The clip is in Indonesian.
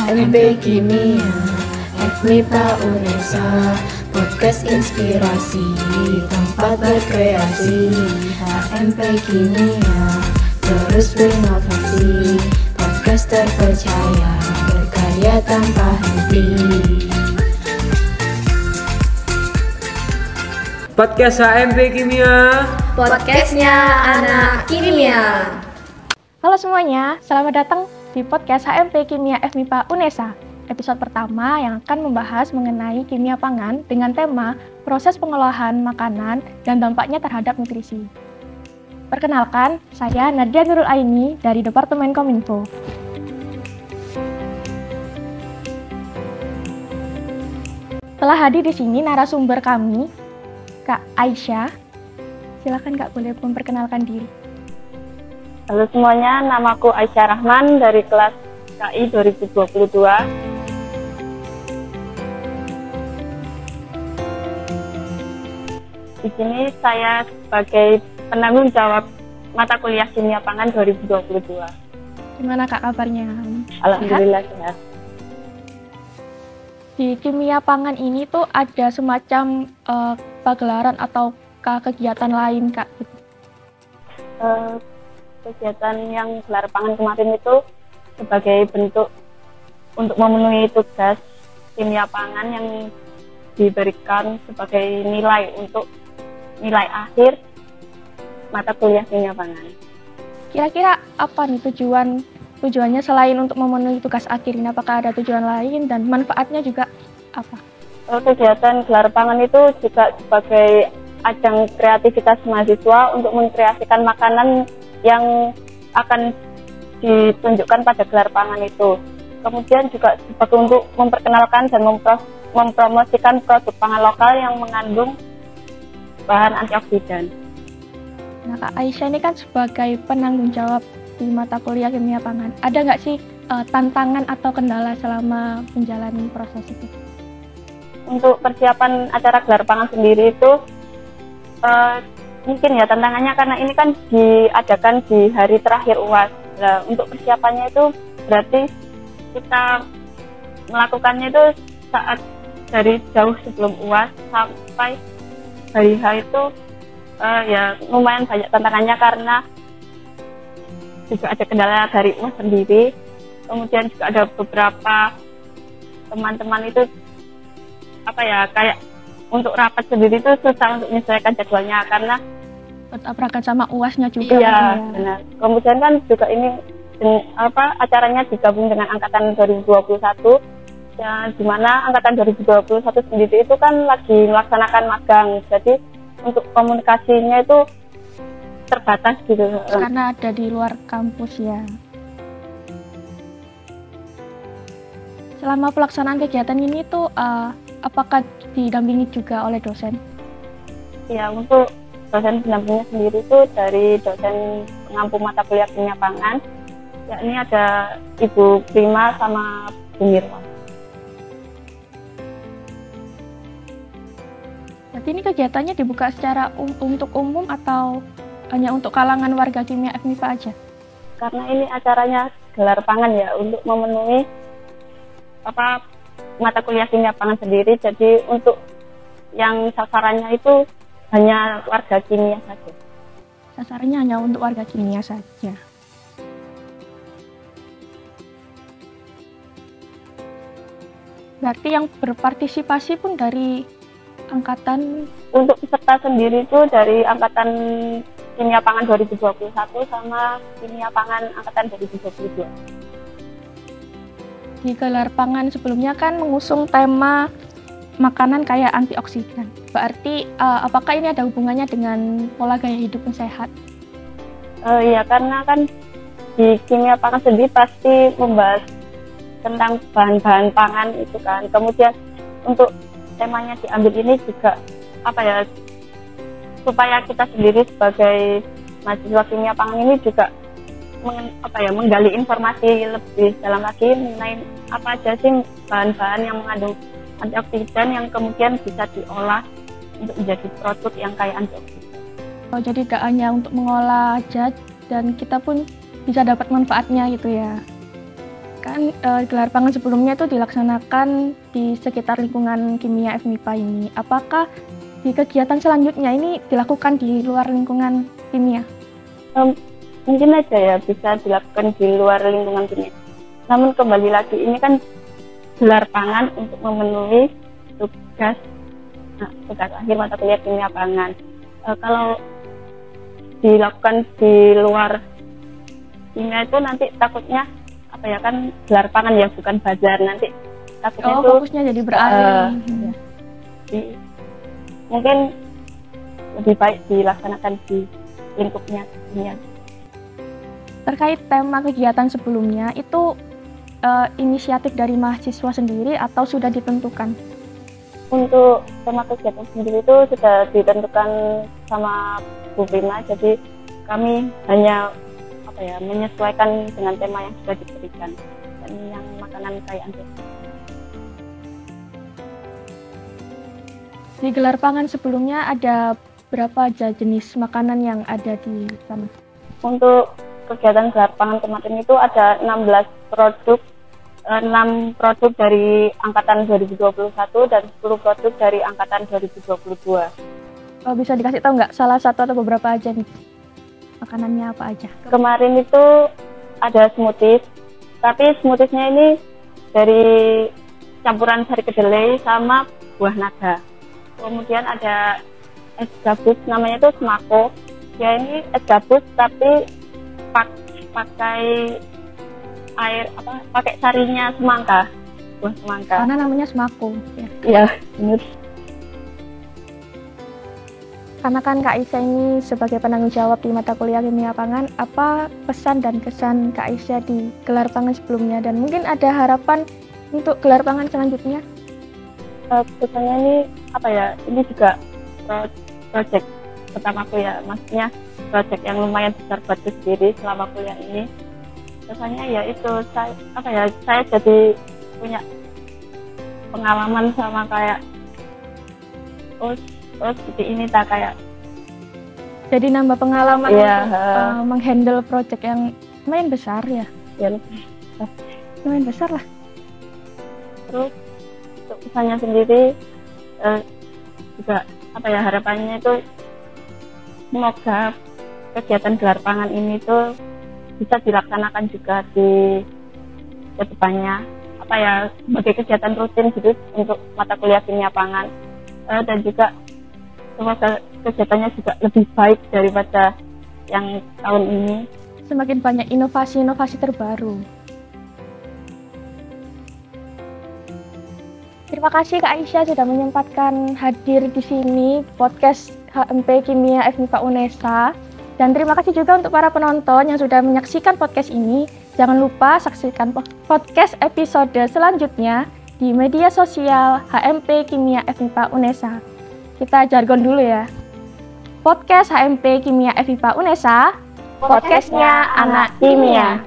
HMP Kimia, FMIPA UNESA, podcast inspirasi, tempat berkreasi. HMP Kimia, terus berinovasi, podcast terpercaya, berkarya tanpa henti. Podcast HMP Kimia, Podcastnya anak kimia. Halo semuanya, selamat datang di podcast HMP Kimia FMIPA UNESA. Episode pertama yang akan membahas mengenai kimia pangan dengan tema proses pengolahan makanan dan dampaknya terhadap nutrisi. Perkenalkan, saya Nadia Nurul Aini dari Departemen Kominfo. Telah hadir di sini narasumber kami, Kak Aisyah. Silakan Kak, boleh memperkenalkan diri. Halo semuanya, namaku Aisyah Rahman dari kelas KI 2022. Di sini saya sebagai penanggung jawab mata kuliah kimia pangan 2022. Gimana Kak kabarnya? Alhamdulillah sehat. Di kimia pangan ini tuh ada semacam pagelaran atau kegiatan lain Kak? Kegiatan yang gelar pangan kemarin itu sebagai bentuk untuk memenuhi tugas kimia pangan yang diberikan sebagai nilai untuk nilai akhir mata kuliah kimia pangan. Kira-kira apa nih tujuannya selain untuk memenuhi tugas akhir ini? Apakah ada tujuan lain dan manfaatnya juga apa? Kegiatan gelar pangan itu juga sebagai ajang kreativitas mahasiswa untuk mengkreasikan makanan yang akan ditunjukkan pada gelar pangan itu. Kemudian juga sebagai untuk memperkenalkan dan mempromosikan produk pangan lokal yang mengandung bahan antioksidan. Nah, Kak Aisyah ini kan sebagai penanggung jawab di mata kuliah kimia pangan, ada nggak sih tantangan atau kendala selama menjalani proses itu? Untuk persiapan acara gelar pangan sendiri itu mungkin ya tantangannya karena ini kan diadakan di hari terakhir UAS. Nah, untuk persiapannya itu berarti kita melakukannya itu saat dari jauh sebelum UAS sampai hari H itu ya lumayan banyak tantangannya karena juga ada kendala dari UAS sendiri. Kemudian juga ada beberapa teman-teman itu kayak untuk rapat sendiri itu susah untuk menyesuaikan jadwalnya karena bertabrakan sama UAS-nya juga. Iya, benar. Kemudian kan juga ini acaranya digabung dengan angkatan 2021 ya, di mana angkatan 2021 sendiri itu kan lagi melaksanakan magang. Jadi untuk komunikasinya itu terbatas gitu. Karena ada di luar kampus ya. Selama pelaksanaan kegiatan ini tuh apakah didampingi juga oleh dosen? Ya, untuk dosen pendampingnya sendiri itu dari dosen pengampu mata kuliah kimia pangan, yakni ada Ibu Prima sama Bu Mirwan. Berarti ini kegiatannya dibuka secara untuk umum atau hanya untuk kalangan warga kimia FMIPA aja? Karena ini acaranya gelar pangan ya, untuk memenuhi mata kuliah kimia pangan sendiri, jadi untuk yang sasarannya itu hanya warga kimia saja. Sasarannya hanya untuk warga kimia saja. Berarti yang berpartisipasi pun dari angkatan? Untuk peserta sendiri itu dari angkatan kimia pangan 2021 sama kimia pangan angkatan 2022. Di gelar pangan sebelumnya kan mengusung tema makanan kaya antioksidan. Berarti apakah ini ada hubungannya dengan pola gaya hidup yang sehat? Ya, karena kan di kimia pangan sendiri pasti membahas tentang bahan-bahan pangan itu kan. Kemudian untuk temanya diambil ini juga supaya kita sendiri sebagai mahasiswa kimia pangan ini juga menggali informasi lebih dalam lagi mengenai apa aja sih bahan-bahan yang mengandung antioksidan yang kemudian bisa diolah untuk menjadi produk yang kaya antioksidan. Oh, jadi tidak hanya untuk mengolah aja dan kita pun bisa dapat manfaatnya gitu ya. Kan gelar pangan sebelumnya itu dilaksanakan di sekitar lingkungan kimia FMIPA ini. Apakah di kegiatan selanjutnya ini dilakukan di luar lingkungan kimia? Mungkin aja ya bisa dilakukan di luar lingkungan kimia. Namun kembali lagi ini kan gelar pangan untuk memenuhi tugas akhir mata kuliah kimia pangan. Kalau dilakukan di luar kimia itu nanti takutnya kan gelar pangan ya bukan bazar, nanti takutnya itu fokusnya jadi beralih. Mungkin lebih baik dilaksanakan di lingkupnya kimia. Terkait tema kegiatan sebelumnya itu inisiatif dari mahasiswa sendiri atau sudah ditentukan? Untuk tema kegiatan sendiri itu sudah ditentukan sama Bu Prima, jadi kami hanya menyesuaikan dengan tema yang sudah diberikan dan yang makanan kayak anti. Di gelar pangan sebelumnya ada berapa aja jenis makanan yang ada di sana? Untuk kegiatan gelar pangan kemarin itu ada 16 produk, 6 produk dari angkatan 2021 dan 10 produk dari angkatan 2022. Bisa dikasih tahu nggak salah satu atau beberapa aja nih? Makanannya apa aja? Kemarin itu ada smoothies, tapi smoothiesnya ini dari campuran sari kedelai sama buah naga. Kemudian ada es gabus, namanya itu semako. Ya ini es gabus tapi pakai air pakai sarinya semangka, buah semangka. Karena namanya semako. Iya, benar. Karena kan Kak Aisyah ini sebagai penanggung jawab di mata kuliah kimia pangan, apa pesan dan kesan Kak Aisyah di gelar pangan sebelumnya dan mungkin ada harapan untuk gelar pangan selanjutnya? Pesannya ini ini juga project pertamaku ya, maksudnya project yang lumayan besar buatku sendiri selama kuliah ini. Pesannya ya itu saya jadi punya pengalaman sama kayak seperti ini kayak jadi nambah pengalaman untuk menghandle project yang lumayan besar ya lumayan besar lah. Terus untuk pesannya sendiri juga harapannya itu semoga kegiatan gelar pangan ini tuh bisa dilaksanakan juga di kedepannya sebagai kegiatan rutin gitu untuk mata kuliah kimia pangan, dan juga semoga kegiatannya juga lebih baik daripada yang tahun ini. Semakin banyak inovasi-inovasi terbaru. Terima kasih Kak Aisyah sudah menyempatkan hadir di sini podcast HMP Kimia FMIPA UNESA. Dan terima kasih juga untuk para penonton yang sudah menyaksikan podcast ini. Jangan lupa saksikan podcast episode selanjutnya di media sosial HMP Kimia FMIPA UNESA. Kita jargon dulu ya. Podcast HMP Kimia FMIPA UNESA, podcastnya anak kimia.